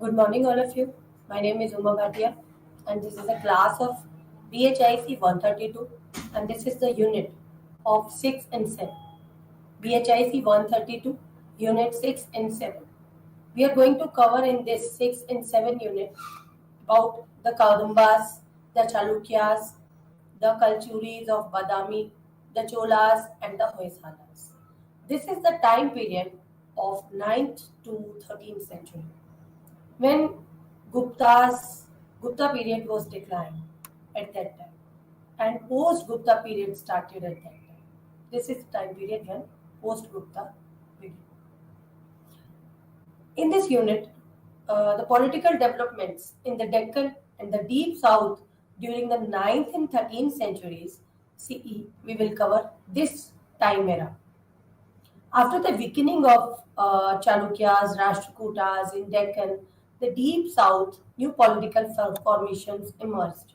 Good morning, all of you. My name is Bhatia, and this is a class of BHIC 132, and this is the unit of 6 and 7. BHIC 132, unit 6 and 7. We are going to cover in this 6 and 7 unit about the Kadambas, the Chalukyas, the Kalachuris of Badami, the Cholas, and the Hoyasalas. This is the time period of 9th to 13th century when Gupta's Gupta period was declined at that time, and post Gupta period started at that time. This is the time period when post Gupta period. In this unit, the political developments in the Deccan and the Deep South during the 9th and 13th centuries CE, we will cover this time era. After the weakening of Chalukyas, Rashtrakutas in Deccan, the deep south, new political formations emerged.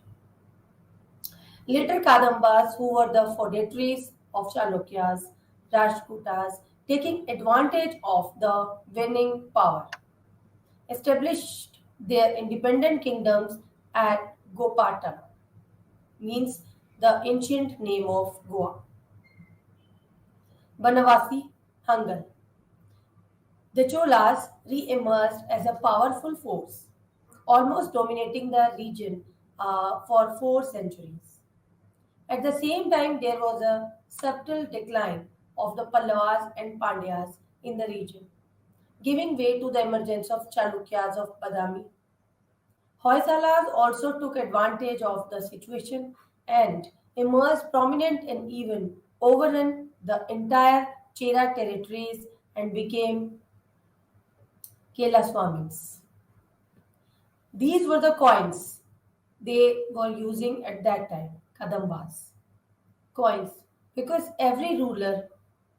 Later Kadambas, who were the feudatories of Chalukyas, Rashtrakutas, taking advantage of the winning power, established their independent kingdoms at Gopata, means the ancient name of Goa. Banavasi, Hangal. The Cholas re-emerged as a powerful force, almost dominating the region for 4 centuries. At the same time, there was a subtle decline of the Pallavas and Pandyas in the region, giving way to the emergence of Chalukyas of Badami. Hoysalas also took advantage of the situation and emerged prominent and even overran the entire Chera territories and became Kelaswamins. These were the coins they were using at that time, Kadambas. Coins. Because every ruler,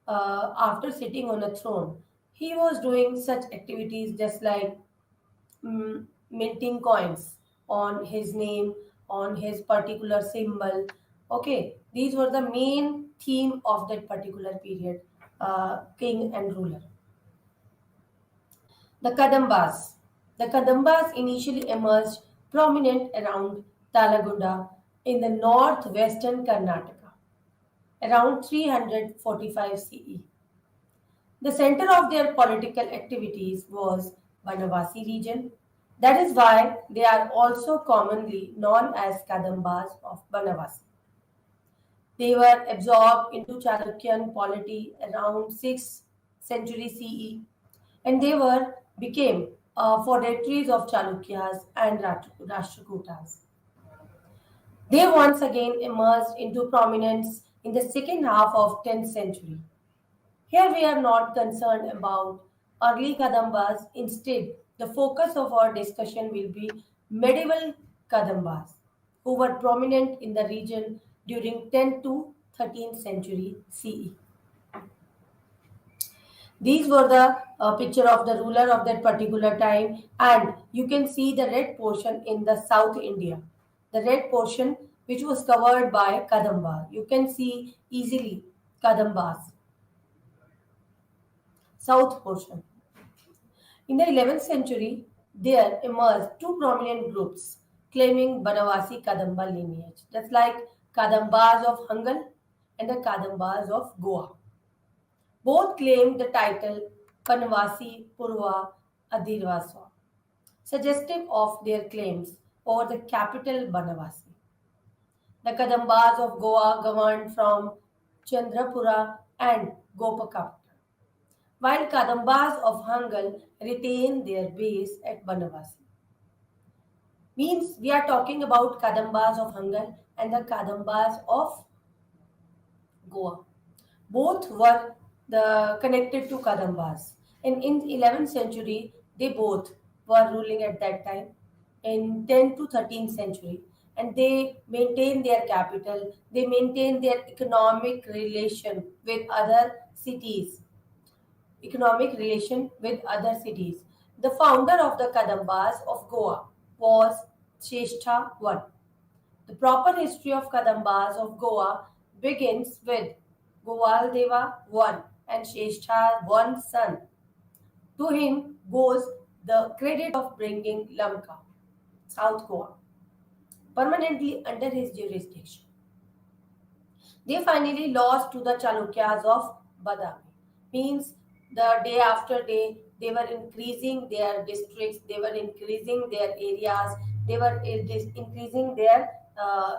after sitting on a throne, he was doing such activities just like minting coins on his name, on his particular symbol. Okay, these were the main theme of that particular period, king and ruler. The Kadambas. The Kadambas initially emerged prominent around Talagunda in the northwestern Karnataka around 345 CE. The center of their political activities was Banavasi region. That is why they are also commonly known as Kadambas of Banavasi. They were absorbed into Chalukyan polity around 6th century CE, and they were became feudatories of Chalukyas and Rashtrakutas. They once again emerged into prominence in the second half of 10th century. Here we are not concerned about early Kadambas. Instead, the focus of our discussion will be medieval Kadambas, who were prominent in the region during 10th to 13th century CE. These were the picture of the ruler of that particular time, and you can see the red portion in the South India. The red portion which was covered by Kadamba. You can see easily Kadambas, south portion. In the 11th century, there emerged two prominent groups claiming Banavasi Kadamba lineage. That's like Kadambas of Hangal and the Kadambas of Goa. Both claimed the title Panavasi Purva Adirvaswa, suggestive of their claims over the capital Banavasi. The Kadambas of Goa governed from Chandrapura and Gopakapatra, while Kadambas of Hangal retained their base at Banavasi. Means we are talking about Kadambas of Hangal and the Kadambas of Goa. Both were connected to Kadambas. And in 11th century, they both were ruling at that time. In 10th to 13th century, and they maintained their capital. They maintained their economic relation with other cities. Economic relation with other cities. The founder of the Kadambas of Goa was Sheshtha I. The proper history of Kadambas of Goa begins with Govaldeva I and Sheshtha I's son. To him goes the credit of bringing Lamka, South Goa, permanently under his jurisdiction. They finally lost to the Chalukyas of Badami. Means the day after day, they were increasing their districts, they were increasing their areas, they were increasing their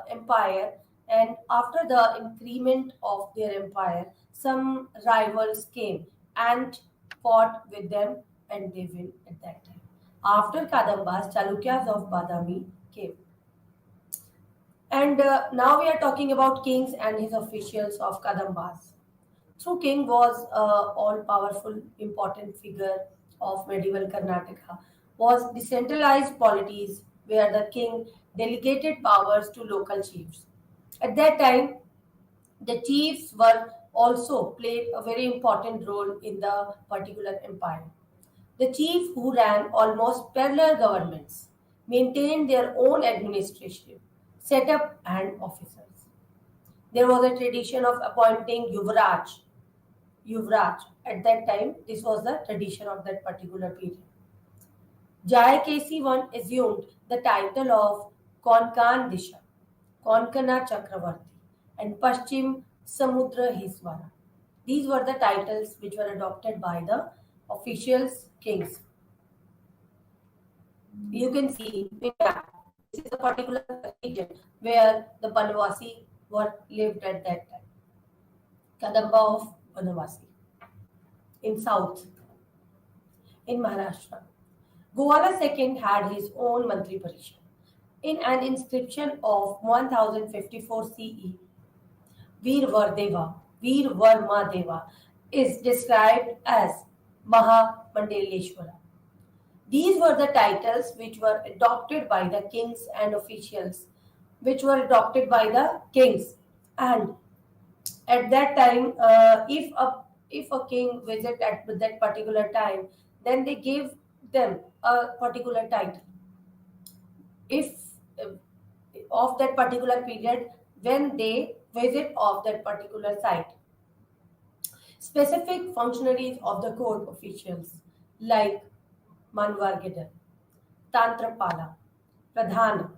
empire. And after the increment of their empire, some rivals came and fought with them, and they win at that time. After Kadambas, Chalukyas of Badami came. And now we are talking about kings and his officials of Kadambas. So king was all-powerful, important figure of medieval Karnataka. Was decentralized polities where the king delegated powers to local chiefs. At that time, the chiefs were also played a very important role in the particular empire. The chief who ran almost parallel governments maintained their own administration, setup, and officers. There was a tradition of appointing Yuvraj. At that time, this was the tradition of that particular period. Jaya Kesi I assumed the title of Konkan Disha, Konkana Chakravarti, and Paschim Samudra Hiswara. These were the titles which were adopted by the officials kings. You can see in map, this is a particular region where the Banavasi were lived at that time. Kadamba of Banavasi in south, in Maharashtra. Govala II had his own Mantri Parishad. In an inscription of 1054 CE, Veer Vardeva, Veer Varma Deva is described as Maha Mandeleshwara. These were the titles which were adopted by the kings and officials, which were adopted by the kings. And at that time, if a king visit at that particular time, then they give them a particular title. If of that particular period, when they visit of that particular site, specific functionaries of the court officials like Manvargidar, Tantrapala, Pradhana,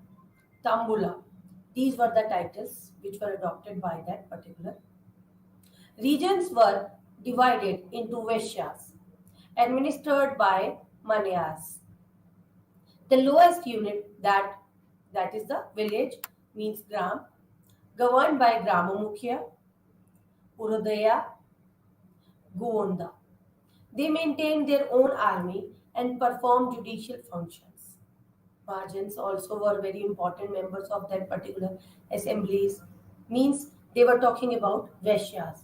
Tambula. These were the titles which were adopted by that particular. Regions were divided into Vaishyas, administered by Manyas. The lowest unit, that is the village, means Gram, governed by Gramamukhya, Urodaya, Govonda. They maintained their own army and performed judicial functions. Margins also were very important members of that particular assemblies. Means they were talking about Vaishyas.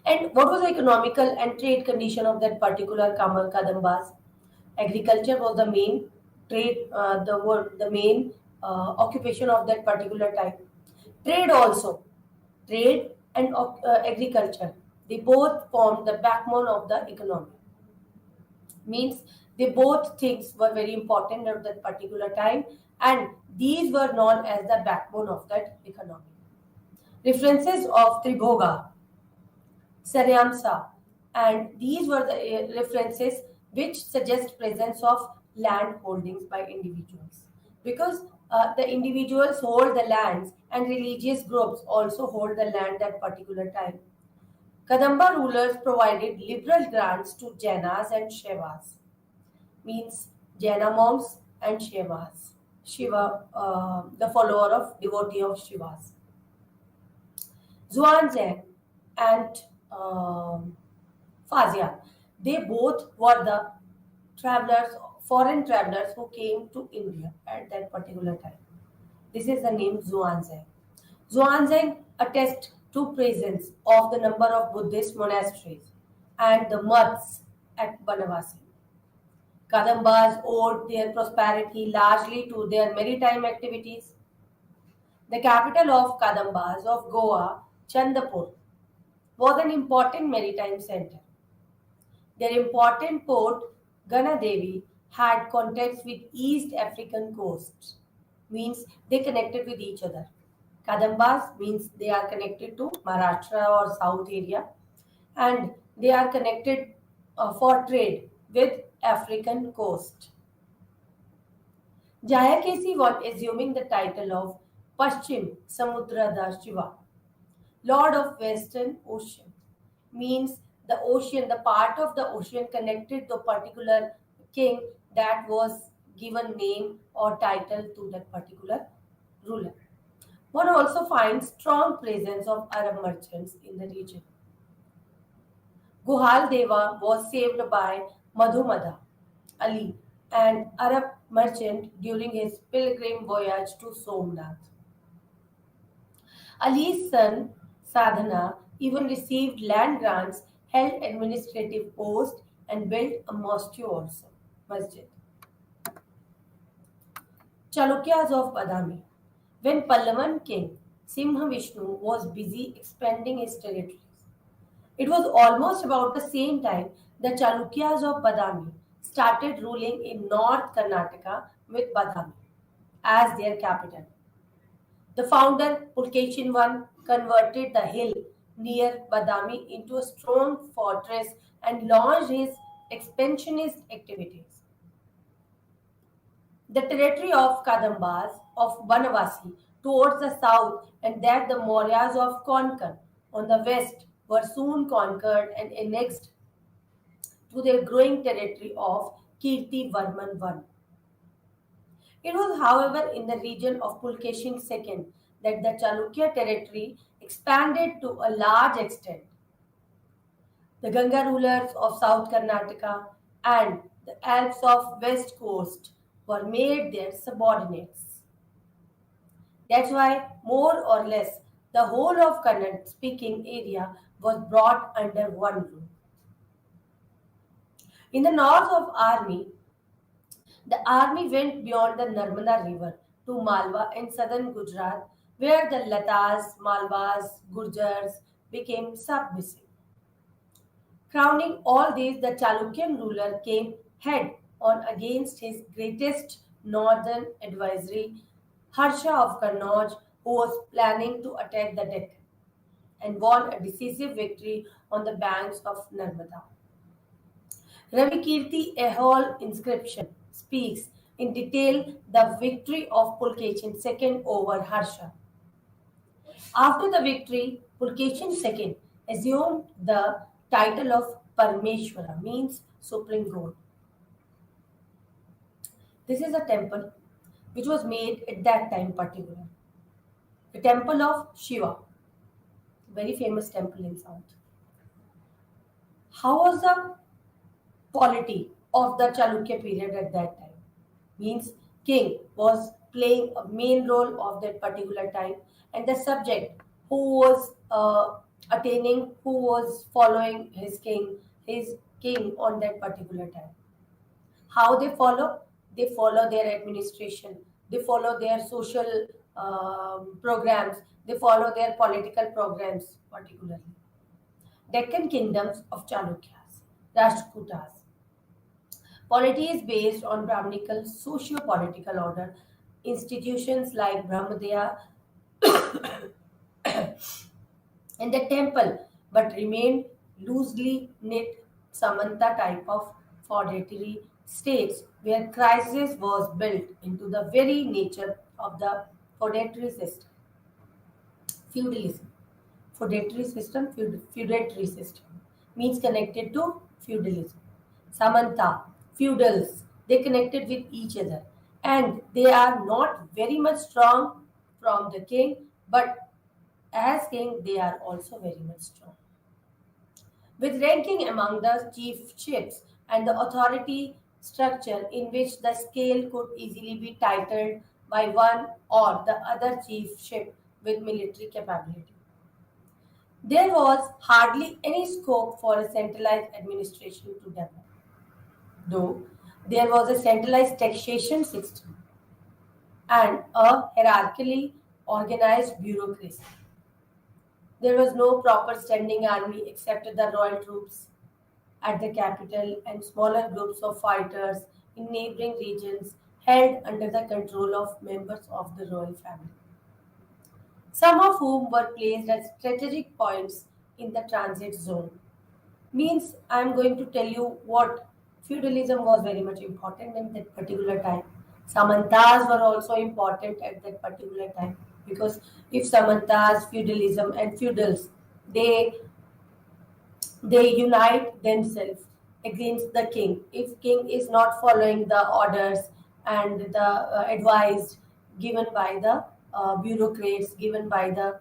And what was the economical and trade condition of that particular Kamal Kadambas? Agriculture was the main the main occupation of that particular time. Trade also, trade and agriculture, they both formed the backbone of the economy. Means they both things were very important at that particular time, and these were known as the backbone of that economy. References of Tribhoga, Saryamsa, and these were the references which suggest presence of land holdings by individuals, because the individuals hold the lands and religious groups also hold the land at particular time. Kadamba rulers provided liberal grants to Jainas and Shaivas, means Jaina monks and Shaivas. Shiva, the follower of devotee of Shivas. Zhuanzhang and Fazia, they both were the travelers, foreign travelers who came to India at that particular time. This is the name Zhuanzhang. Zhuanzhang attests to presence of the number of Buddhist monasteries and the mosques at Banavasi. Kadambas owed their prosperity largely to their maritime activities. The capital of Kadambas of Goa, Chandapur, was an important maritime center. Their important port, Ganadevi, had contacts with East African coasts, means they connected with each other. Kadambas means they are connected to Maharashtra or South area, and they are connected for trade with African coast. Jayakesi was assuming the title of Paschim Samudra Shiva, Lord of Western Ocean, means the ocean, the part of the ocean connected to a particular king that was given name or title to that particular ruler. One also finds strong presence of Arab merchants in the region. Guhal Deva was saved by Madhumada Ali, an Arab merchant during his pilgrim voyage to Somnath. Ali's son Sadhana even received land grants, held administrative posts, and built a mosque also. Masjid. Chalukyas of Badami. When Pallavan king Simha Vishnu was busy expanding his territories, it was almost about the same time the Chalukyas of Badami started ruling in North Karnataka with Badami as their capital. The founder, Pulkeshin I, converted the hill near Badami into a strong fortress and launched his expansionist activities. The territory of Kadambas of Banavasi towards the south and that the Mauryas of Konkan on the west were soon conquered and annexed to their growing territory of Kirti Varman I. It was, however, in the region of Pulkeshin II that the Chalukya territory expanded to a large extent. The Ganga rulers of South Karnataka and the Alps of West Coast were made their subordinates. That's why, more or less, the whole of Kannada speaking area was brought under one roof. In the north of the army went beyond the Narmada River to Malwa in southern Gujarat, where the Latas, Malwas, Gurjars became submissive. Crowning all these, the Chalukyan ruler came head on against his greatest northern adversary, Harsha of Kannauj, who was planning to attack the Deccan, and won a decisive victory on the banks of Narmada. Ravikirti Ehol inscription speaks in detail the victory of Pulkeshin II over Harsha. After the victory, Pulkeshin II assumed the title of Parmeshwara, means Supreme God. This is a temple which was made at that time particular. The temple of Shiva, very famous temple in South. How was the polity of the Chalukya period at that time? Means king was playing a main role of that particular time, and the subject who was attaining, who was following his king on that particular time. How they follow? They follow their administration, they follow their social programs, they follow their political programs particularly. Deccan kingdoms of Chalukyas, Rashtrakutas. Polity is based on Brahminical socio-political order. Institutions like Brahmadaya and the temple, but remained loosely knit Samanta type of feudatory states where crisis was built into the very nature of the feudatory system. Feudalism. Feudatory system means connected to feudalism. Samanta, feudals, they connected with each other and they are not very much strong from the king, but as king they are also very much strong. With ranking among the chiefships and the authority structure in which the scale could easily be titled by one or the other chiefship with military capability. There was hardly any scope for a centralized administration to develop, though there was a centralized taxation system and a hierarchically organized bureaucracy. There was no proper standing army except the royal troops at the capital and smaller groups of fighters in neighboring regions held under the control of members of the royal family, some of whom were placed at strategic points in the transit zone. Means I'm going to tell you what Feudalism was very much important in that particular time. Samantas were also important at that particular time because if Samantas, feudalism, and feudals they they unite themselves against the king. If king is not following the orders and the advice given by the bureaucrats, given by the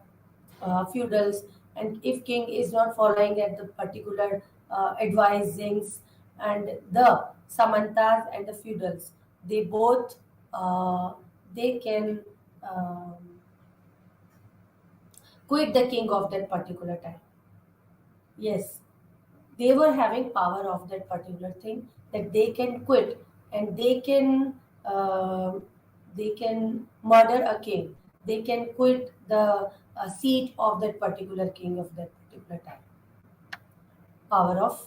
feudals, and if king is not following at the particular advisings, and the samantas and the feudals, they both uh, they can um, quit the king of that particular time. Yes, they were having power of that particular thing, that they can quit, and uh, they can murder a king, they can quit the seat of that particular king of that particular time. Power of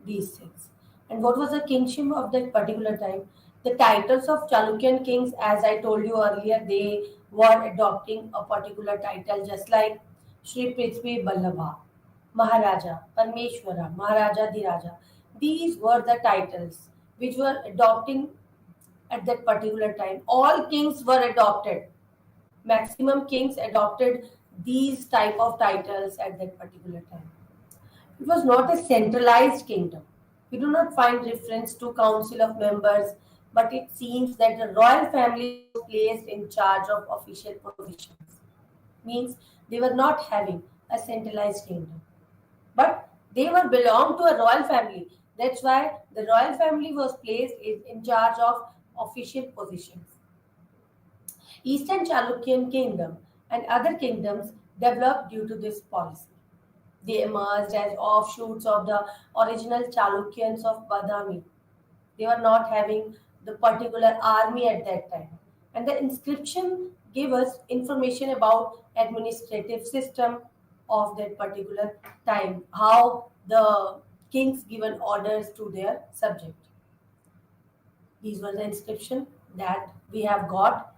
these things. And what was the kingship of that particular time? The titles of Chalukyan kings, as I told you earlier, they were adopting a particular title, just like Sri Prithvi Ballabha, Maharaja, Parmeshwara, Maharaja Dhiraja. These were the titles which were adopting at that particular time. All kings were adopted. Maximum kings adopted these type of titles at that particular time. It was not a centralized kingdom. We do not find reference to council of members, but it seems that the royal family was placed in charge of official positions. Means they were not having a centralized kingdom, but they were belong to a royal family. That's why the royal family was placed in charge of official positions. Eastern Chalukyan kingdom and other kingdoms developed due to this policy. They emerged as offshoots of the original Chalukyans of Badami. They were not having the particular army at that time. And the inscription gave us information about administrative system of that particular time, how the kings given orders to their subject. These were the inscription that we have got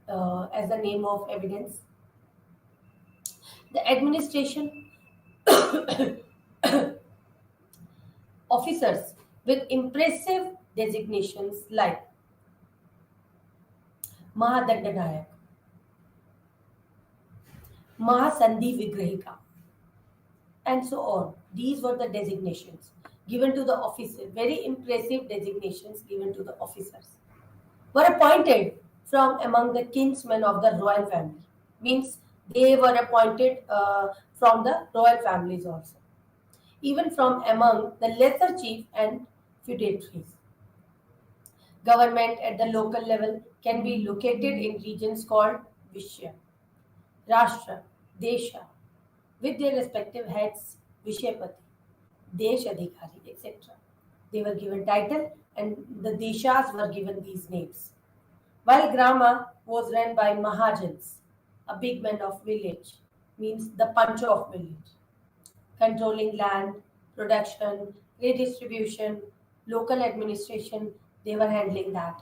as the name of evidence. The administration officers with impressive designations like Mahadandanayak, Mahasandhi Vigrahika, and so on. These were the designations given to the officers, very impressive designations given to the officers, were appointed from among the kinsmen of the royal family. Means they were appointed from the royal families also, even from among the lesser chief and feudatories. Government at the local level can be located in regions called Vishya, Rashtra, Desha, with their respective heads, Vishayapati, Desh Adhikari, etc. They were given title and the Deshas were given these names. While Grama was run by Mahajans, a big man of village, means the pancho of village, controlling land, production, redistribution, local administration, they were handling that.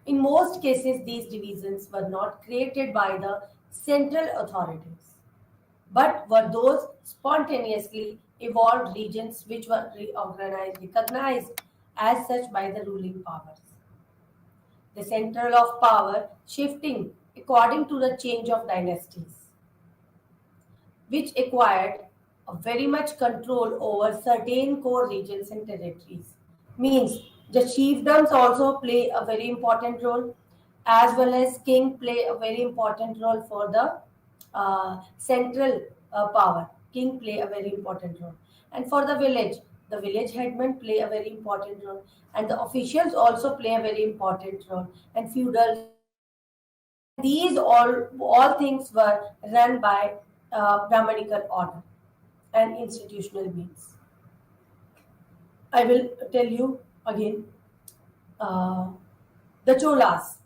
In most cases, these divisions were not created by the central authorities, but were those spontaneously evolved regions which were reorganized, recognized as such by the ruling powers. The central of power shifting according to the change of dynasties, which acquired a very much control over certain core regions and territories. Means the chiefdoms also play a very important role, as well as king play a very important role for the central power. King play a very important role, and for the village headmen play a very important role, and the officials also play a very important role, and feudals also. And these all things were run by Brahmanical order and institutional means. I will tell you again. Uh, the Cholas.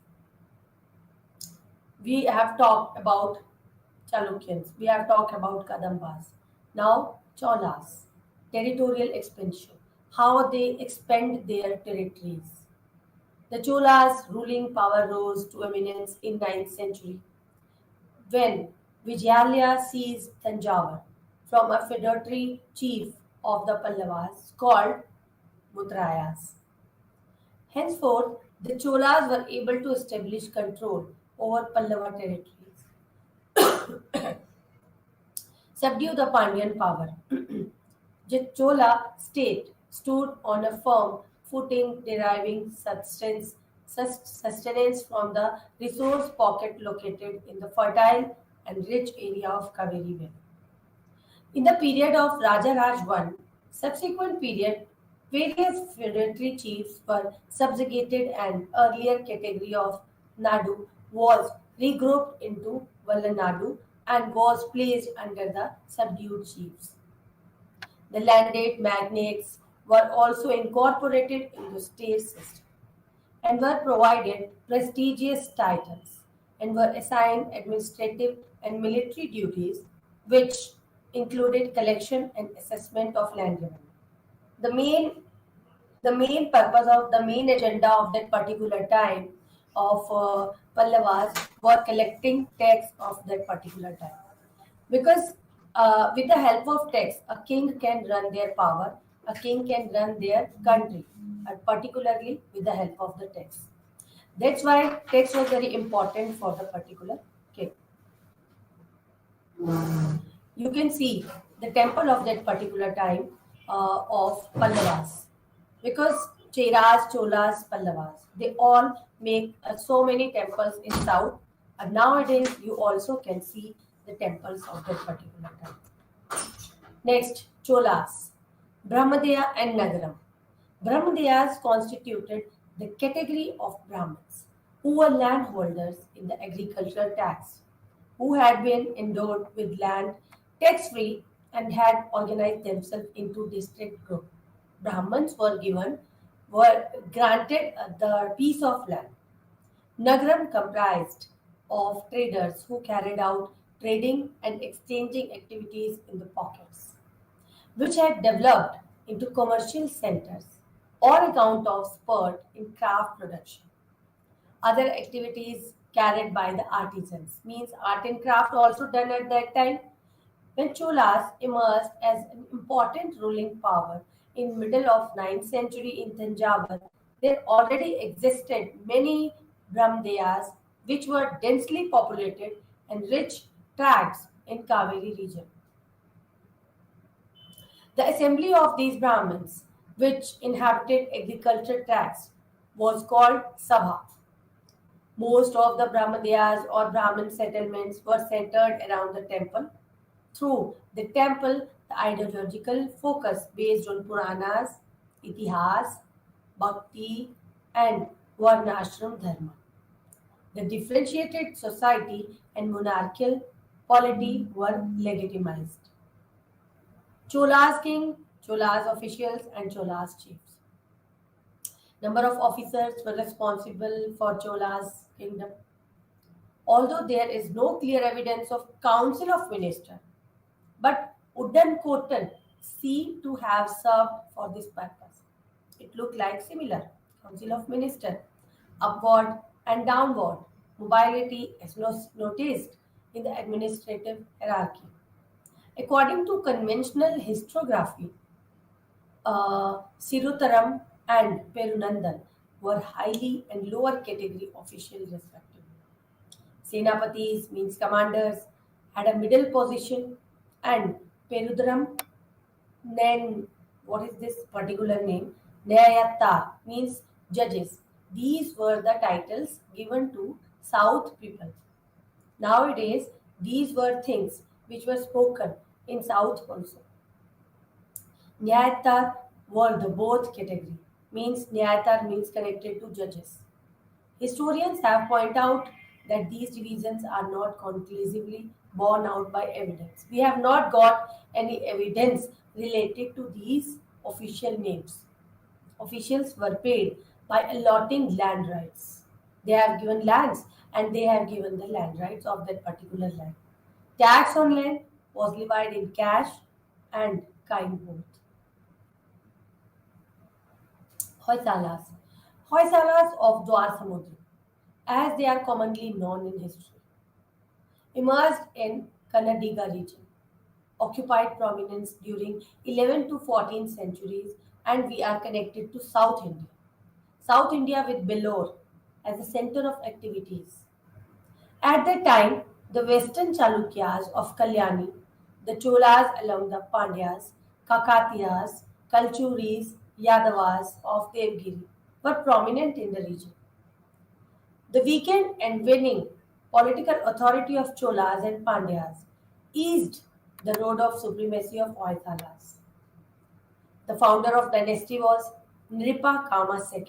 We have talked about Chalukyans. We have talked about Kadambas. Now, Cholas. Territorial expansion. How they expand their territories. The Cholas' ruling power rose to eminence in 9th century when Vijayalaya seized Tanjavur from a feudatory chief of the Pallavas called Mutrayas. Henceforth, the Cholas were able to establish control over Pallava territories, subdue the Pandyan power. The Chola state stood on a firm footing, deriving sustenance from the resource pocket located in the fertile and rich area of Kaveri Valley. In the period of Raja Raj I, subsequent period, various feudatory chiefs were subjugated and earlier category of Nadu was regrouped into Vallanadu and was placed under the subdued chiefs. The landed magnates were also incorporated into the state system and were provided prestigious titles and were assigned administrative and military duties, which included collection and assessment of land revenue. The main the main purpose of the main agenda of that particular time of Pallavas were collecting tax of that particular time because with the help of tax a king can run their power, a king can run their country, and particularly with the help of the tax. That's why tax was very important for the particular king. You can see the temple of that particular time of Pallavas because Cheras, Cholas, Pallavas, they all make so many temples in south, and nowadays you also can see the temples of that particular time. Next, Cholas, Brahmadea and Nagaram. Brahmadeyas constituted the category of Brahmins who were landholders in the agricultural tax, who had been endowed with land tax free and had organized themselves into district groups. Brahmins were granted the piece of land. Nagaram comprised of traders who carried out trading and exchanging activities in the pockets, which had developed into commercial centers on account of spurt in craft production. Other activities carried by the artisans means art and craft also done at that time. When Cholas emerged as an important ruling power in middle of 9th century in Tanjavur, there already existed many Brahmdeyas which were densely populated and rich tracts in Kaveri region. The assembly of these Brahmins, which inhabited agricultural tracts, was called Sabha. Most of the Brahmadeyas or Brahmin settlements were centered around the temple. Through the temple, the ideological focus based on Puranas, Itihas, Bhakti, and Varnashram Dharma. The differentiated society and monarchical polity were legitimized. Cholas king, Cholas officials, and Cholas chiefs. Number of officers were responsible for Cholas kingdom. Although there is no clear evidence of council of ministers, but Uddan Kotan seem to have served for this purpose. It looked like similar. Council of Minister, upward and downward mobility is noticed in the administrative hierarchy. According to conventional historiography, Sirutaram and Perunandan were highly and lower category officials respectively. Senapatis means commanders had a middle position and Perudram then what is this particular name? Nyayatta means judges. These were the titles given to South people. Nowadays, these were things which were spoken in South also. Nyayatar were the both category. Means Nyayatar means connected to judges. Historians have pointed out that these divisions are not conclusively borne out by evidence. We have not got any evidence related to these official names. Officials were paid by allotting land rights. They have given lands and they have given the land rights of that particular land. Tax on land was levied in cash and kind both. Hoysalas. Hoysalas of Dwar Samudra, as they are commonly known in history, emerged in Kannadiga region, occupied prominence during 11th to 14th centuries and we are connected to South India. South India with Bellore as a center of activities. At that time, the western Chalukyas of Kalyani, the Cholas along the Pandyas, Kakatiyas, Kalchuris, Yadavas of Devgiri were prominent in the region. The weakened and waning political authority of Cholas and Pandyas eased the road of supremacy of Hoyasalas. The founder of dynasty was Nripa Kama II,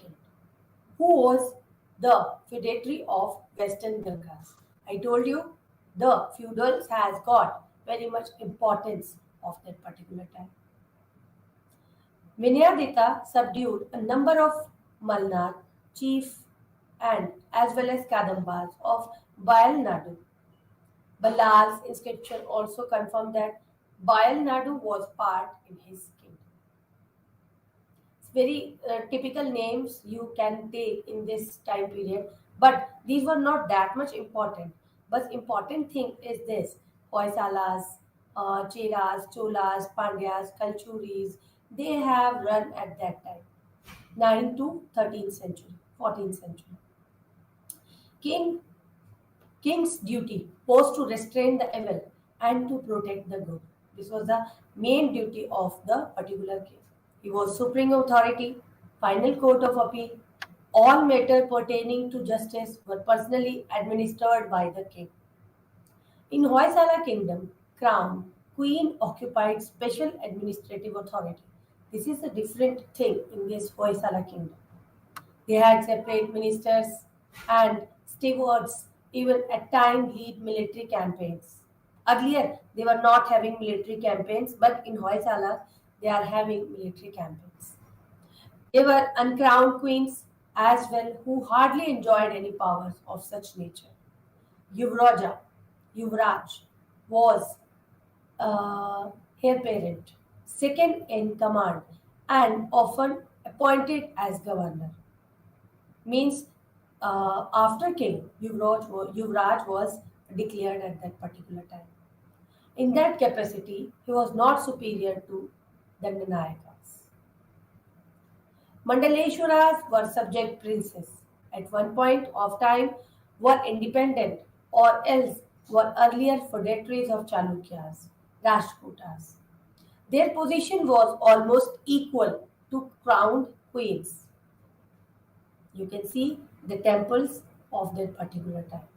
who was the feudatory of Western Gangas. I told you the feudals has got very much importance of that particular time. Vinyaditha subdued a number of Malnar chief and as well as Kadambas of Baal Nadu. Balal's inscription also confirmed that Baal Nadu was part in his kingdom. Very typical names you can take in this time period, but these were not that much important. But important thing is this: Hoysalas, Cheras, Cholas, Pandyas, Kalchuris, they have run at that time, 9th to 13th century, 14th century. King King's duty was to restrain the evil and to protect the good. This was the main duty of the particular king. He was supreme authority, final court of appeal. All matters pertaining to justice were personally administered by the king. In Hoysala kingdom, crown, queen occupied special administrative authority. This is a different thing in this Hoysala kingdom. They had separate ministers and stewards, even at times lead military campaigns. Earlier, they were not having military campaigns, but in Hoysala, they are having military campaigns. They were uncrowned queens as well who hardly enjoyed any powers of such nature. Yuvraja, Yuvraj, was heir parent, second in command, and often appointed as governor. Means after king, Yuvraj was declared at that particular time. In that capacity, he was not superior to Dandanayakas. Mandaleswaras were subject princes. At one point of time, were independent or else were earlier feudatories of Chalukyas, Rashtrakutas. Their position was almost equal to crowned queens. You can see the temples of that particular time.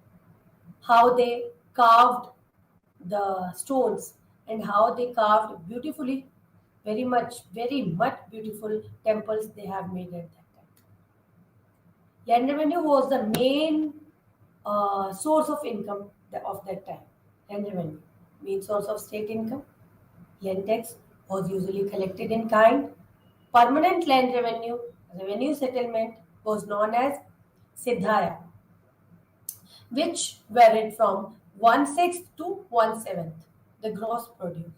How they carved the stones and how they carved beautifully, very much beautiful temples they have made at that time. Land revenue was the main source of income of that time. Land revenue, main source of state income. Land tax was usually collected in kind. Permanent land revenue, revenue settlement was known as Siddhaya, which varied from 1/6 to 1/7 the gross produce.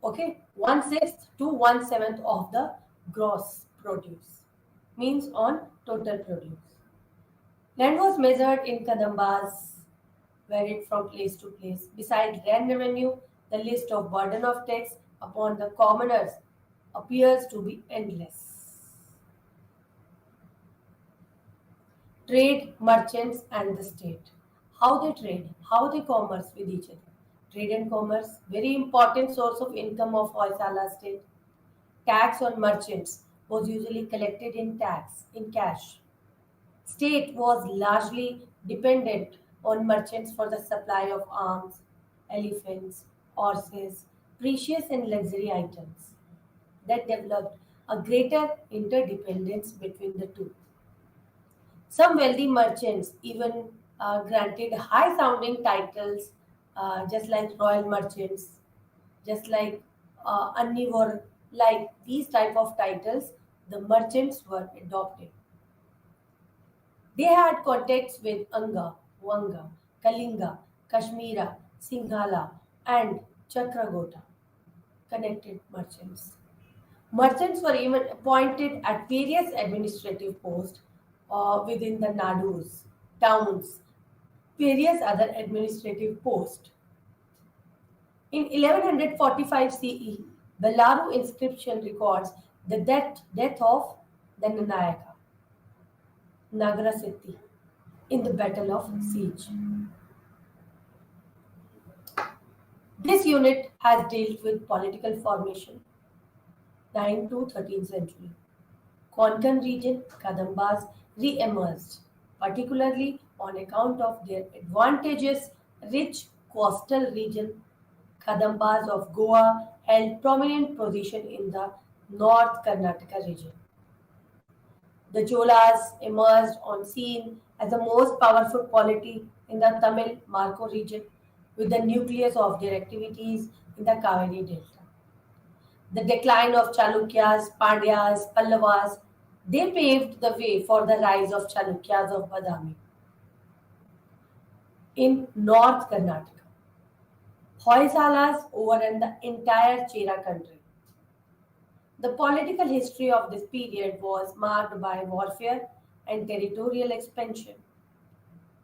Okay, 1/6 to 1/7 of the gross produce means on total produce. Land was measured in Kadambas, varied from place to place. Besides land revenue, the list of burden of tax upon the commoners appears to be endless. Trade, merchants, and the state. How they trade, how they commerce with each other. Trade and commerce, very important source of income of Hoysala state. Tax on merchants was usually collected in tax, in cash. State was largely dependent on merchants for the supply of arms, elephants, horses, precious and luxury items. That developed a greater interdependence between the two. Some wealthy merchants even granted high sounding titles, just like royal merchants, just like omnivore, like these type of titles, the merchants were adopted. They had contacts with Anga, Wanga, Kalinga, Kashmira, Singhala, and Chakragota, connected merchants. Merchants were even appointed at various administrative posts within the nadus, towns, various other administrative posts. In 1145 CE, Bellaru inscription records the death of the Nayaka, Nagarasiddhi, in the Battle of Siege. This unit has dealt with political formation 9th to 13th century. Konkan region, Kadambas re-emerged, particularly on account of their advantageous rich coastal region. Kadambas of Goa held prominent position in the North Karnataka region. The Cholas emerged on scene as the most powerful polity in the Tamil Marco region, with the nucleus of their activities in the Kaveri Delta. The decline of Chalukyas, Pandyas, Pallavas, they paved the way for the rise of Chalukyas of Badami in North Karnataka. Hoyasalas overran the entire Chera country. The political history of this period was marked by warfare and territorial expansion.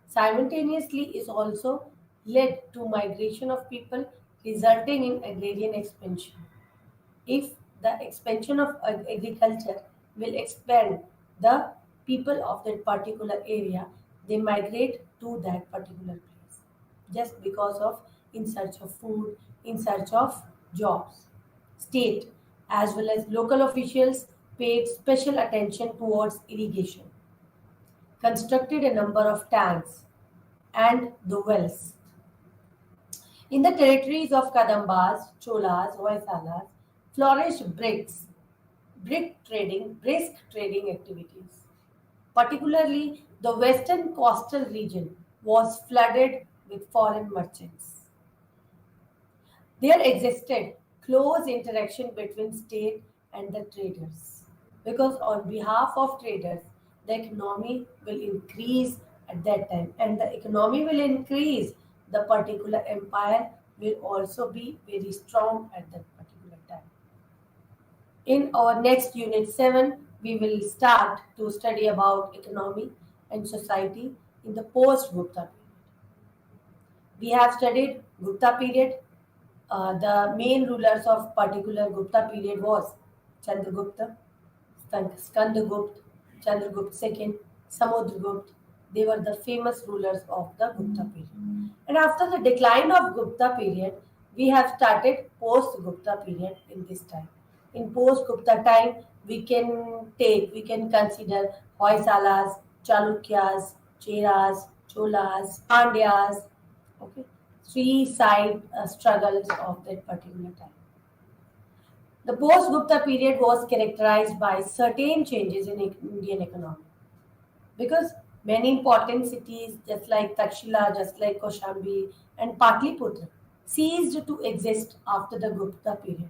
Simultaneously, it also led to migration of people, resulting in agrarian expansion. If the expansion of agriculture will expand the people of that particular area, they migrate to that particular place just because of in search of food, in search of jobs. State as well as local officials paid special attention towards irrigation, constructed a number of tanks and the wells. In the territories of Kadambas, Cholas, Hoysalas, flourished brisk trading activities. Particularly, the western coastal region was flooded with foreign merchants. There existed close interaction between state and the traders because on behalf of traders the economy will increase at that time, and the economy will increase, the particular empire will also be very strong at that particular time. In our next unit 7, we will start to study about economy and society in the post-Gupta period. We have studied Gupta period. The main rulers of particular Gupta period was Chandragupta, Skandagupta, Chandragupta II, Samudragupta. They were the famous rulers of the Gupta period. And after the decline of Gupta period, we have started post-Gupta period in this time. In post-Gupta time, we can consider Hoysalas, Chalukyas, Cheras, Cholas, Pandyas, okay, three side struggles of that particular time. The post-Gupta period was characterized by certain changes in Indian economy because many important cities, just like Takshila, just like Koshambi and Patliputra, ceased to exist after the Gupta period.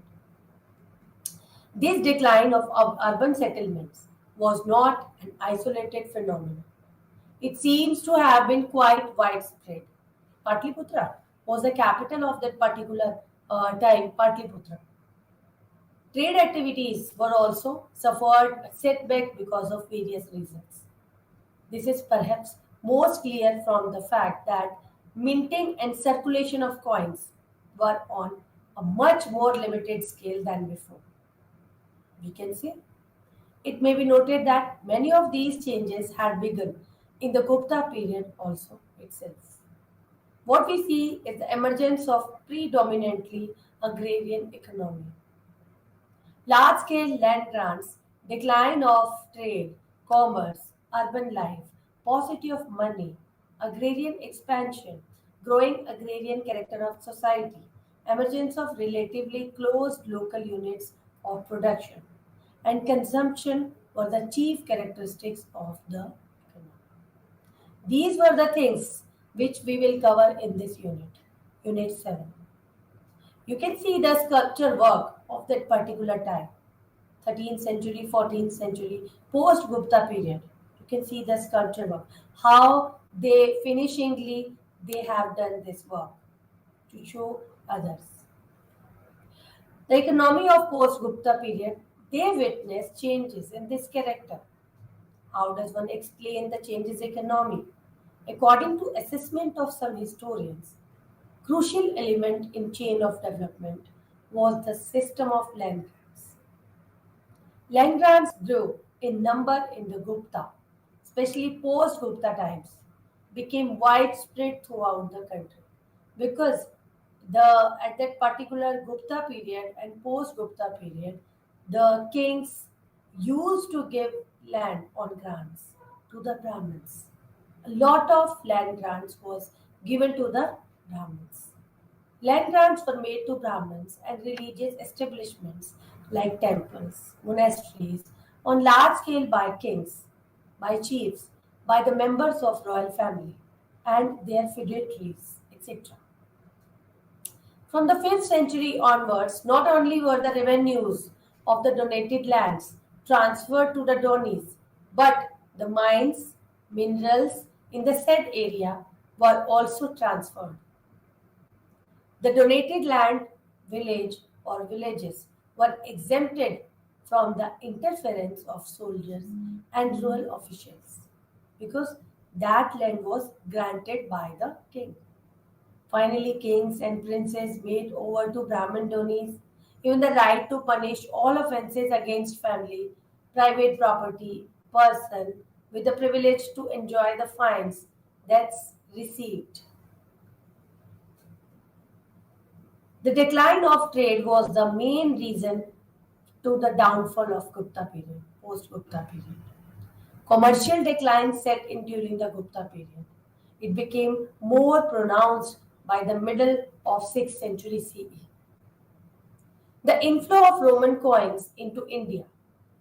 This decline of urban settlements was not an isolated phenomenon. It seems to have been quite widespread. Patliputra was the capital of that particular time, Patliputra. Trade activities were also suffered a setback because of various reasons. This is perhaps most clear from the fact that minting and circulation of coins were on a much more limited scale than before. We can see it may be noted that many of these changes had begun in the Gupta period also itself. What we see is the emergence of predominantly agrarian economy. Large-scale land grants, decline of trade, commerce, urban life, paucity of money, agrarian expansion, growing agrarian character of society, emergence of relatively closed local units of production, and consumption were the chief characteristics of the economy. These were the things which we will cover in this unit, Unit 7. You can see the sculpture work of that particular time, 13th century, 14th century, post Gupta period. You can see the sculpture work, how they finishingly they have done this work to show others. The economy of post Gupta period, they witnessed changes in this character. How does one explain the changes in economy? According to assessment of some historians, crucial element in chain of development was the system of land grants. Land grants grew in number in the Gupta, especially post Gupta times, became widespread throughout the country because at that particular Gupta period and post Gupta period, the kings used to give land on grants to the Brahmins. A lot of land grants was given to the Brahmins. Land grants were made to Brahmins and religious establishments like temples, monasteries, on large scale by kings, by chiefs, by the members of royal family and their feudatories, etc. From the 5th century onwards, not only were the revenues of the donated lands transferred to the Donis, but the mines, minerals in the said area were also transferred. The donated land, village, or villages were exempted from the interference of soldiers and royal officials because that land was granted by the king. Finally, kings and princes made over to Brahmin donis even the right to punish all offences against family, private property, person, with the privilege to enjoy the fines that's received. The decline of trade was the main reason to the downfall of Gupta period, post-Gupta period. Commercial decline set in during the Gupta period. It became more pronounced by the middle of 6th century CE. The inflow of Roman coins into India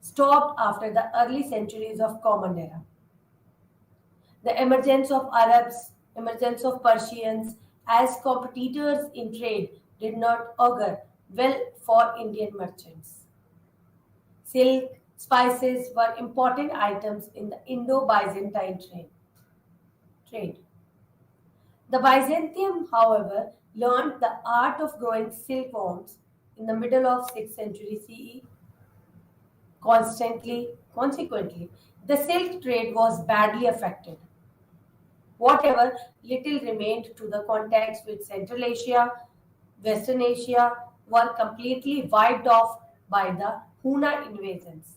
stopped after the early centuries of Common Era. The emergence of Arabs, emergence of Persians as competitors in trade did not augur well for Indian merchants. Silk, spices were important items in the Indo-Byzantine trade. The Byzantium, however, learned the art of growing silkworms in the middle of 6th century CE. Consequently, the silk trade was badly affected. Whatever little remained to the contacts with Central Asia, Western Asia were completely wiped off by the Huna invasions.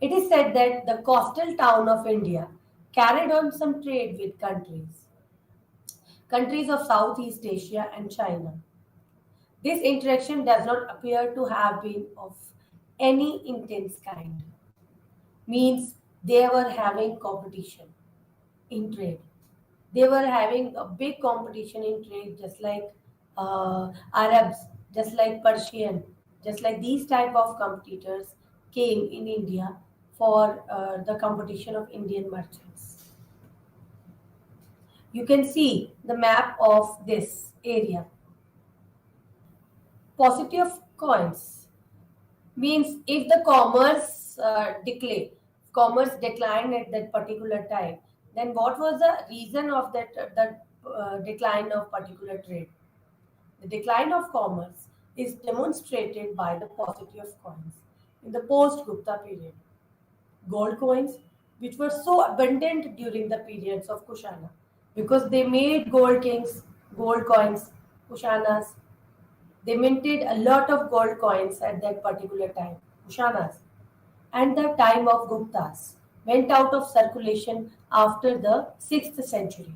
It is said that the coastal town of India carried on some trade with countries of Southeast Asia and China. This interaction does not appear to have been of any intense kind, means they were having competition in trade. They were having a big competition in trade, just like Arabs, just like Persian, just like these type of competitors came in India for the competition of Indian merchants. You can see the map of this area. Paucity of coins means if the commerce declined at that particular time, then what was the reason of that decline of particular trade? The decline of commerce is demonstrated by the paucity of coins in the post-Gupta period. Gold coins, which were so abundant during the periods of Kushana, because they made gold kings, gold coins, Kushanas. They minted a lot of gold coins at that particular time, Kushanas. And the time of Guptas went out of circulation after the 6th century.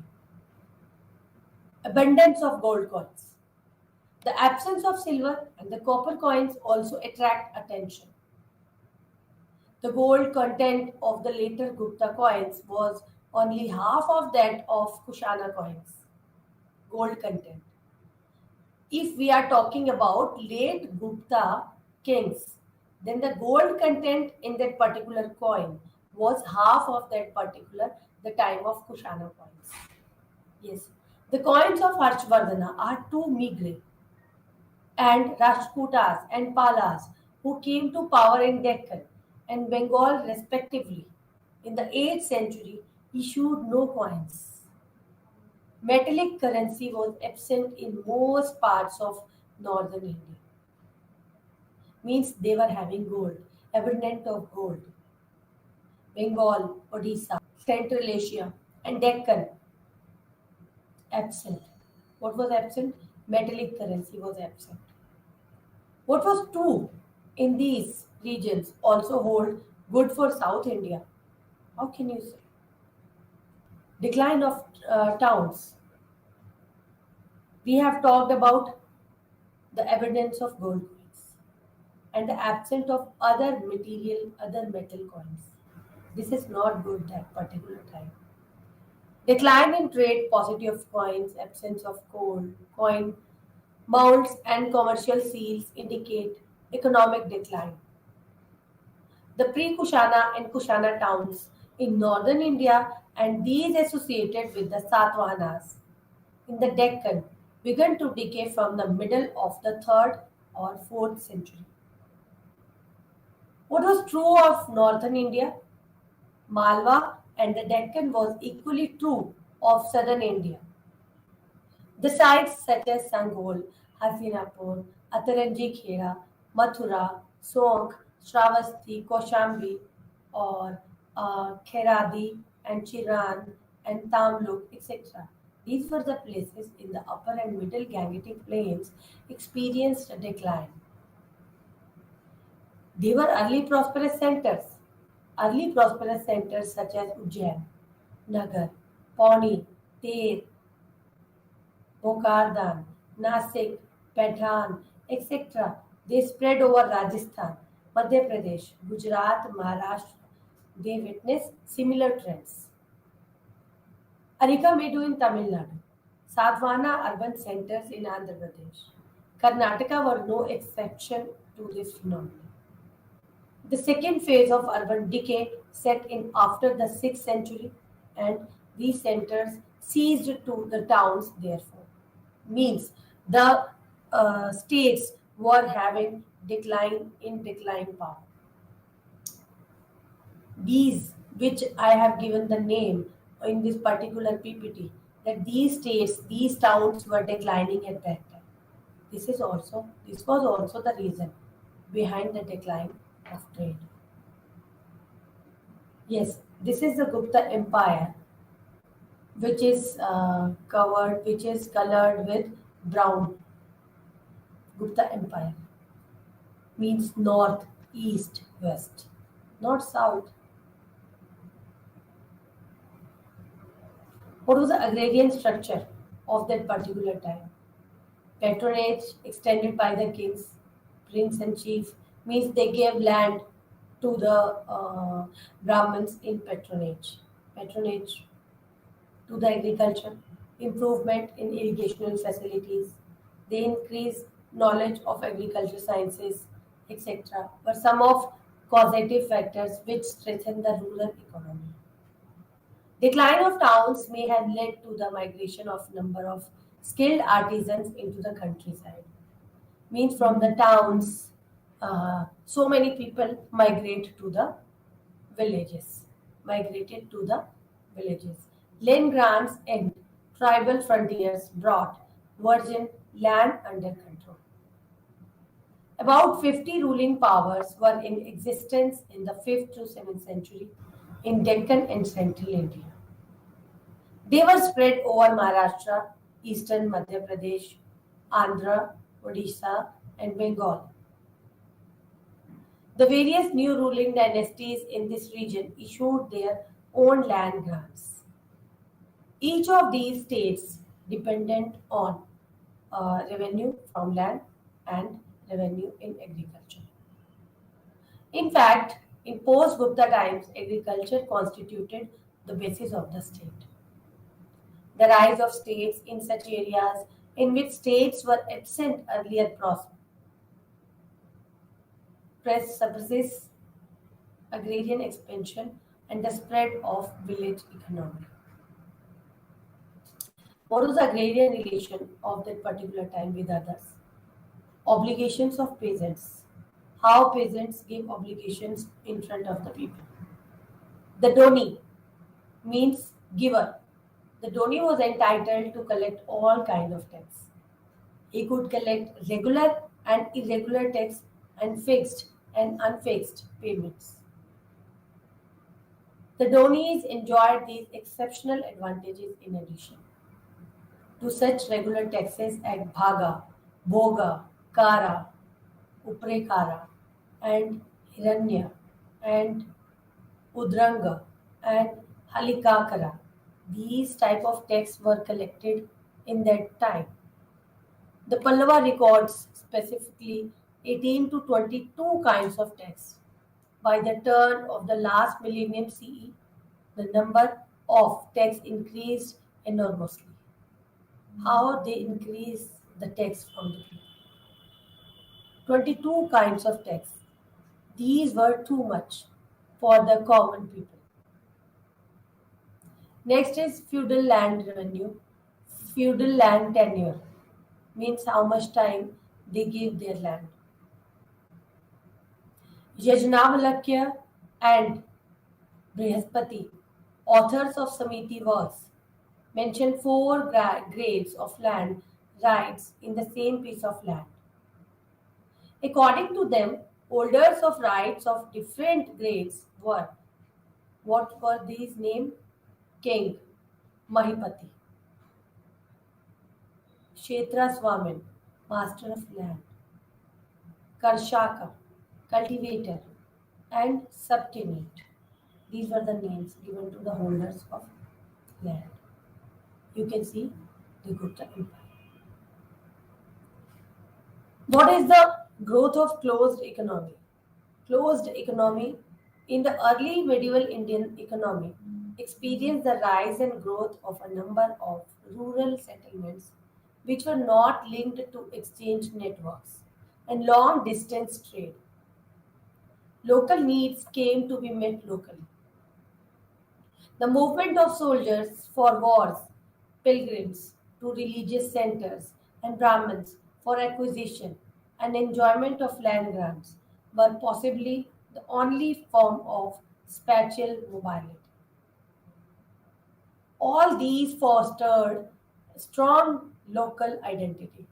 Abundance of gold coins. The absence of silver and the copper coins also attract attention. The gold content of the later Gupta coins was only half of that of Kushana coins. Gold content. If we are talking about late Gupta kings, then the gold content in that particular coin was half of that particular the time of Kushana coins. Yes, the coins of Harshvardhana are too meagre, and Rajputas and Palas who came to power in Deccan and Bengal respectively in the 8th century issued no coins. Metallic currency was absent in most parts of northern India. Means they were having gold, abundant of gold. Bengal, Odisha, Central Asia, and Deccan absent. What was absent? Metallic currency was absent. What was true in these regions also hold good for South India. How can you say? Decline of towns. We have talked about the evidence of gold coins and the absence of other metal coins. This is not good that particular time. Decline in trade, paucity of coins, absence of gold, coin molds and commercial seals indicate economic decline. The pre-Kushana and Kushana towns in northern India and these associated with the Satavahanas in the Deccan began to decay from the middle of the 3rd or 4th century. What was true of northern India, Malwa, and the Deccan was equally true of southern India. The sites such as Sangol, Hastinapur, Ataranji Khera, Mathura, Sonk, Shravasti, Koshambi, or Kheradi and Chiran and Tamluk, etc. These were the places in the upper and middle Gangetic plains experienced a decline. They were early prosperous centers. Early prosperous centers such as Ujjain, Nagar, Pauni, Ter, Bokardan, Nasik, Pathan, etc. They spread over Rajasthan, Madhya Pradesh, Gujarat, Maharashtra. They witnessed similar trends. Arikamedu in Tamil Nadu, Sadhwana urban centers in Andhra Pradesh. Karnataka were no exception to this phenomenon. The second phase of urban decay set in after the 6th century, and these centers seized to the towns, therefore. Means the states were having decline power. These, which I have given the name in this particular PPT, that these states, these towns were declining at that time. This was also the reason behind the decline of trade. Yes, this is the Gupta Empire, which is colored with brown. Gupta Empire means north, east, west, not south. What was the agrarian structure of that particular time? Patronage extended by the kings, prince and chief means they gave land to the Brahmins in patronage. Patronage to the agriculture, improvement in irrigational facilities, they increase knowledge of agriculture sciences, etc. were some of causative factors which strengthen the rural economy. Decline of towns may have led to the migration of number of skilled artisans into the countryside. Means from the towns, so many people villages, migrated to the villages. Land grants and tribal frontiers brought virgin land under control. About 50 ruling powers were in existence in the 5th to 7th century in Deccan and central India. They were spread over Maharashtra, eastern Madhya Pradesh, Andhra, Odisha, and Bengal. The various new ruling dynasties in this region issued their own land grants. Each of these states dependent on revenue from land and revenue in agriculture. In fact, in post Gupta times, agriculture constituted the basis of the state. The rise of states in such areas in which states were absent earlier suppresses agrarian expansion and the spread of village economy. What was the agrarian relation of that particular time with others? Obligations of peasants. How peasants give obligations in front of the people. The doni means giver. The doni was entitled to collect all kind of tax. He could collect regular and irregular tax and fixed and unfixed payments. The donis enjoyed these exceptional advantages in addition. to such regular taxes at Bhaga, Bhoga, Kara, Uprekara, and Hiranya, and Udranga, and Halikakara. These type of texts were collected in that time. The Pallava records specifically 18 to 22 kinds of texts. By the turn of the last millennium CE, the number of texts increased enormously. How they increased the text from the people? 22 kinds of texts. These were too much for the common people. Next is feudal land revenue. Feudal land tenure means how much time they give their land. Yajnavalakya and Brihaspati, authors of Samiti Verse, mention four grades of land rights in the same piece of land. According to them, holders of rights of different grades were, what were these named? King, Mahipati, Kshetra Swamin, master of land, Karshaka, cultivator, and subtenant. These were the names given to the holders of land. You can see the Gupta Empire. What is the growth of closed economy? Closed economy in the early medieval Indian economy experienced the rise and growth of a number of rural settlements which were not linked to exchange networks and long distance trade. Local needs came to be met locally. The movement of soldiers for wars, pilgrims to religious centers, and Brahmins for acquisition and enjoyment of land grants were possibly the only form of spatial mobility. All these fostered strong local identity.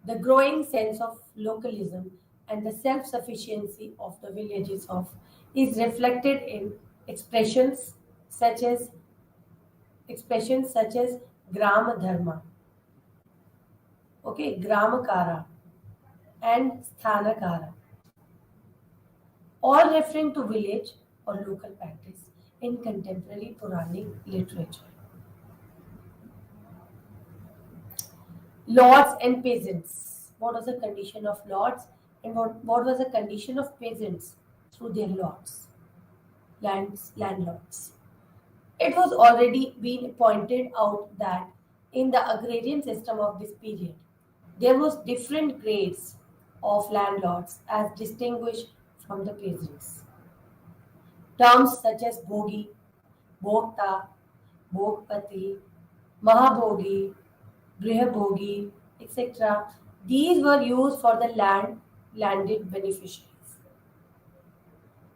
The growing sense of localism and the self-sufficiency of the villages of is reflected in such as expressions such as Gram Dharma, okay, Gramakara and Sthanakara, all referring to village or local practice in contemporary Puranic literature. Lords and peasants. What was the condition of lords and what was the condition of peasants through their lords, landlords? It was already been pointed out that in the agrarian system of this period, there was different grades of landlords as distinguished from the peasants. Terms such as bhogi, bhokta, bhogpati, mahabhogi, brihabhogi, etc. These were used for the landed beneficiaries.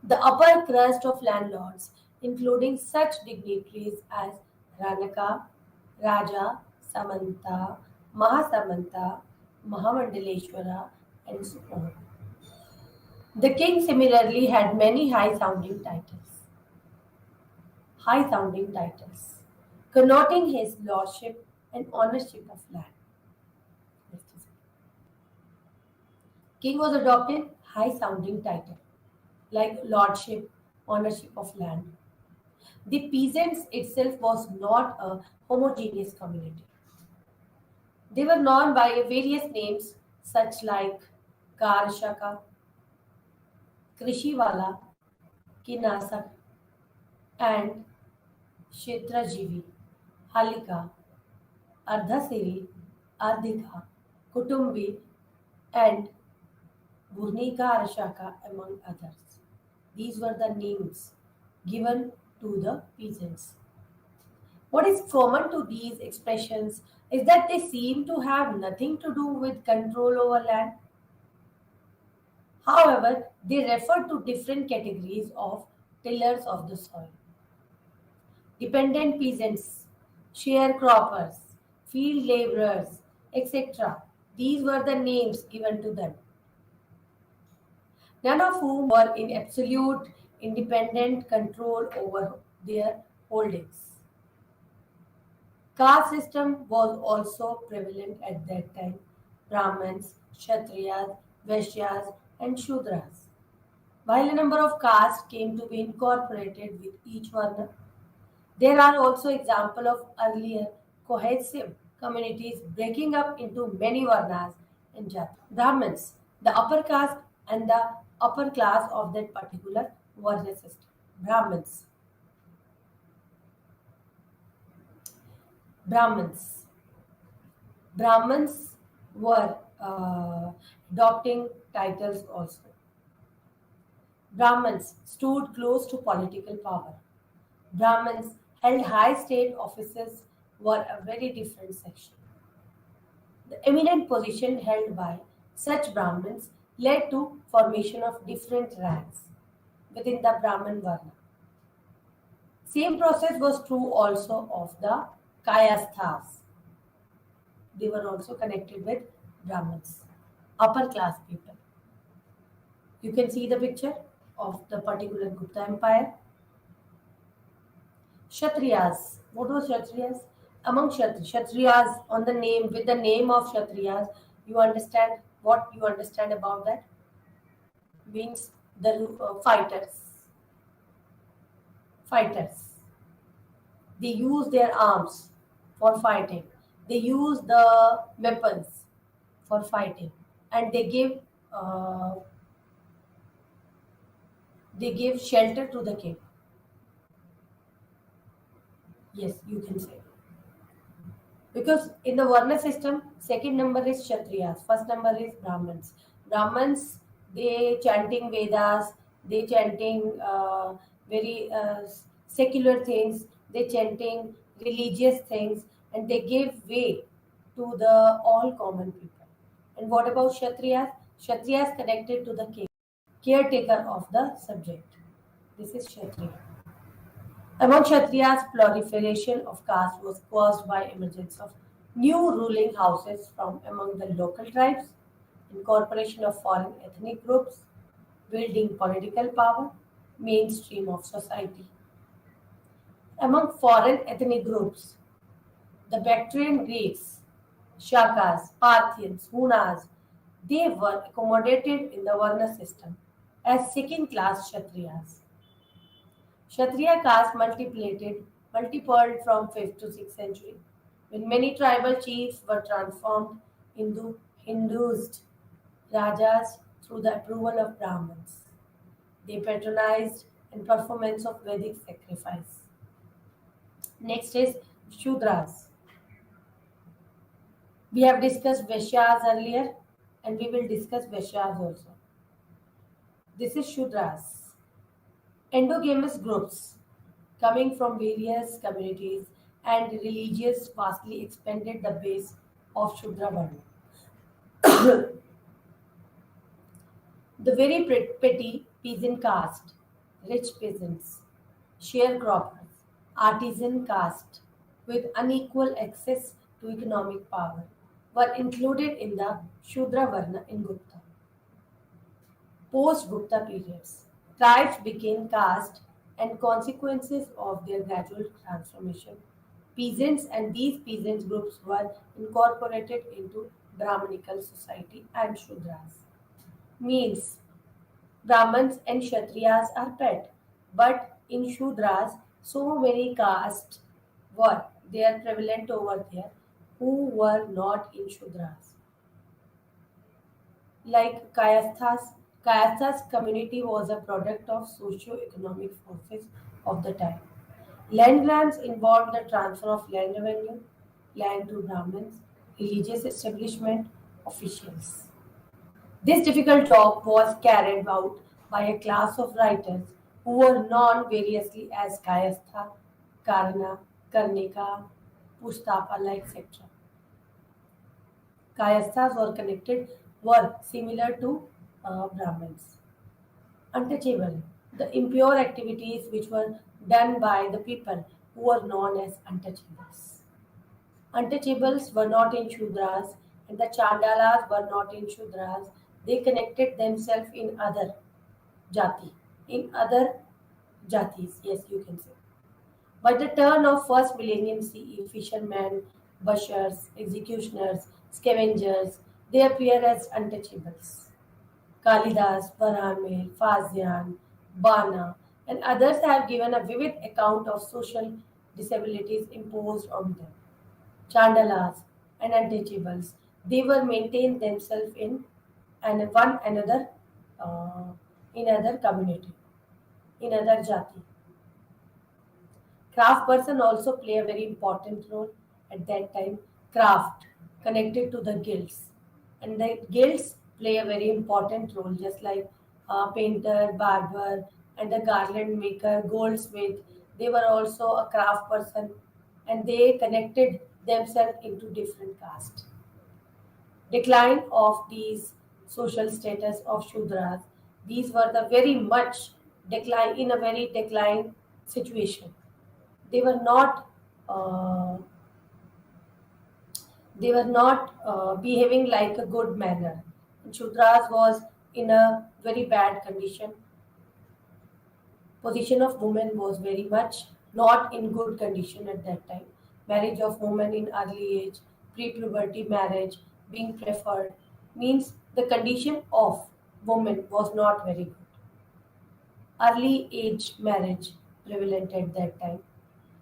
The upper crust of landlords, including such dignitaries as Ranaka, Raja, Samanta, Mahasamanta, Mahamandaleshwara, and so on. The king similarly had many high sounding titles, connoting his lordship and ownership of land. King was adopted high sounding title like lordship, ownership of land. The peasants itself was not a homogeneous community. They were known by various names such like Karshaka, Krishiwala, Kinasak, and Kshetrajivi, Halika, Ardhasiri, Ardhika, Kutumbi, and Burnika Arshaka, among others. These were the names given to the peasants. What is common to these expressions is that they seem to have nothing to do with control over land. However, they refer to different categories of tillers of the soil. Dependent peasants, sharecroppers, field laborers, etc. These were the names given to them, none of whom were in absolute independent control over their holdings. Caste system was also prevalent at that time. Brahmins, Kshatriyas, Vaishyas, and Shudras. While a number of castes came to be incorporated with each varna, there are also examples of earlier cohesive communities breaking up into many varnas and jati. Brahmins, the upper caste and the upper class of that particular varna system. Brahmins. Brahmins. Brahmins were adopting titles also. Brahmins stood close to political power. Brahmins held high state offices were a very different section. The eminent position held by such Brahmins led to formation of different ranks within the Brahman Varna. Same process was true also of the Kayasthas. They were also connected with Brahmins, upper class people. You can see the picture of the particular Gupta Empire. Kshatriyas. What was Kshatriyas? Among Kshatriyas, on the name with the name of Kshatriyas, you understand what you understand about that? Means the fighters. Fighters. They use their arms for fighting. They use the weapons for fighting, and uh, they give shelter to the king. Yes, you can say. Because in the Varna system, second number is Kshatriyas, first number is Brahmins. Brahmins, they chanting Vedas, they chanting very secular things, they chanting religious things, and they give way to the all common people. And what about Kshatriyas? Kshatriyas connected to the king, caretaker of the subject. This is Kshatriya. Among Kshatriyas, proliferation of caste was caused by emergence of new ruling houses from among the local tribes, incorporation of foreign ethnic groups, building political power, mainstream of society. Among foreign ethnic groups, the Bactrian Greeks, Shakas, Parthians, Hunas, they were accommodated in the Varna system as second-class Kshatriyas. Kshatriya caste multiplied from 5th to 6th century, when many tribal chiefs were transformed into Hinduized rajas through the approval of Brahmins. They patronized and performance of Vedic sacrifice. Next is Shudras. We have discussed Vaishyas earlier, and we will discuss Vaishyas also. This is Shudras. Endogamous groups coming from various communities and religious vastly expanded the base of Shudra Varna. The very petty peasant caste, rich peasants, sharecroppers, artisan caste with unequal access to economic power were included in the Shudra Varna in Gupta. Post-Gupta periods, tribes became caste and consequences of their gradual transformation. Peasants and these peasants groups were incorporated into Brahmanical society and Shudras. Means Brahmins and Kshatriyas are pet, but in Shudras, so many castes were there prevalent over there who were not in Shudras. Like Kayasthas community was a product of socio-economic forces of the time. Land grants involved the transfer of land revenue, land to Brahmins, religious establishment, officials. This difficult job was carried out by a class of writers who were known variously as Kayastha, Karna, Karnika, Pushtapala, etc. Kayasthas were similar to Brahmins. Untouchable. The impure activities which were done by the people who were known as untouchables. Untouchables were not in Shudras and the Chandalas were not in Shudras. They connected themselves jati, in other jatis, yes, you can say. By the turn of first millennium CE, fishermen, butchers, executioners, scavengers, they appear as untouchables. Kalidas, Baramil, Fazian, Bana, and others have given a vivid account of social disabilities imposed on them. Chandalas and untouchables, they were maintained themselves in and one another uh, in other community, in other jati. Craft person also play a very important role at that time. Craft connected to the guilds, and the guilds play a very important role, just like painter, barber, and the garland maker, goldsmith. They were also a craft person, and they connected themselves into different castes. Decline of these social status of Shudras. These were the very much decline in a very decline situation. They were not uh, behaving like a good manner. Shudras was in a very bad condition. Position of women was very much not in good condition at that time. Marriage of women in early age, pre-puberty marriage being preferred means the condition of women was not very good. Early age marriage prevalent at that time.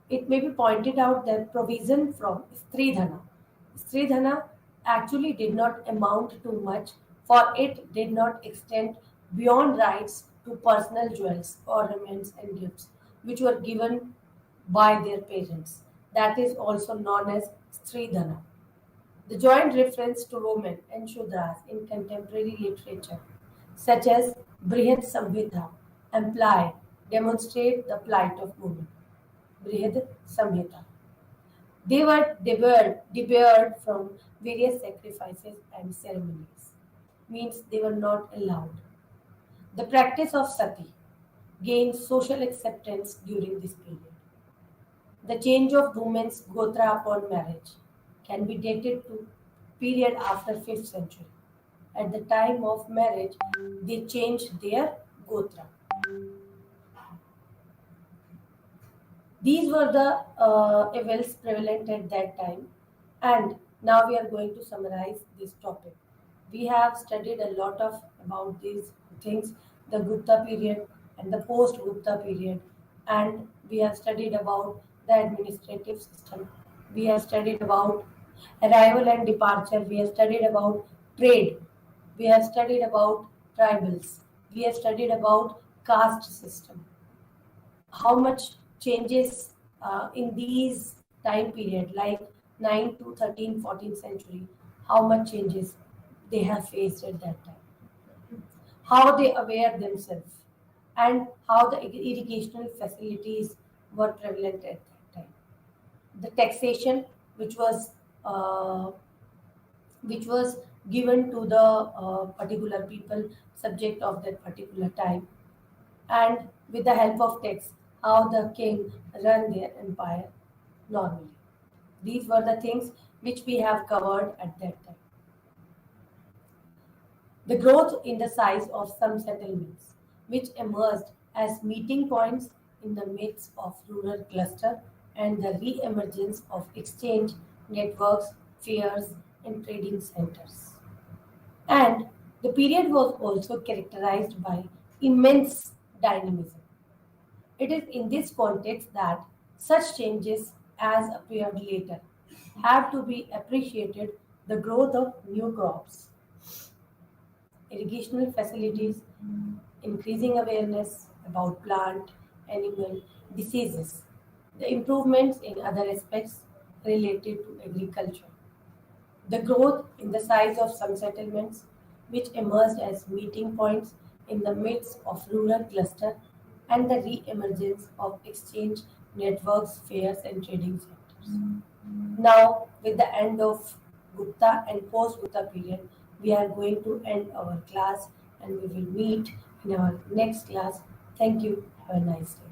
It may be pointed out that provision from Stridhana actually did not amount to much, for it did not extend beyond rights to personal jewels, ornaments, and gifts, which were given by their parents. That is also known as Stridhana. The joint reference to women and Shudras in contemporary literature, such as Brihad Samhita, imply demonstrate the plight of women. Brihad Samhita. They were debarred from various sacrifices and ceremonies, means they were not allowed. The practice of sati gained social acceptance during this period. The change of women's gotra upon marriage can be dated to period after 5th century. At the time of marriage, they changed their gotra. These were the evils prevalent at that time, and now we are going to summarize this topic. We have studied a lot of about these things, the Gupta period and the post-Gupta period, and we have studied about the administrative system. We have studied about arrival and departure. We have studied about trade. We have studied about tribals. We have studied about caste system, how much changes in these time period like 9 to 13, 14th century, how much changes they have faced at that time, how they aware themselves, and how the irrigational facilities were prevalent at that time, the taxation which was uh, which was given to the particular people subject of that particular time, and with the help of texts, how the king run their empire normally. These were the things which we have covered at that time. The growth in the size of some settlements, which emerged as meeting points in the midst of rural cluster, and the re-emergence of exchange networks, fairs, and trading centers. And the period was also characterized by immense dynamism. It is in this context that such changes as appeared later have to be appreciated, the growth of new crops, irrigational facilities, increasing awareness about plant, animal diseases, the improvements in other aspects related to agriculture, the growth in the size of some settlements, which emerged as meeting points in the midst of rural cluster, and the re-emergence of exchange networks, fairs, and trading centers. Now, with the end of Gupta and post-Gupta period, we are going to end our class and we will meet in our next class. Thank you. Have a nice day.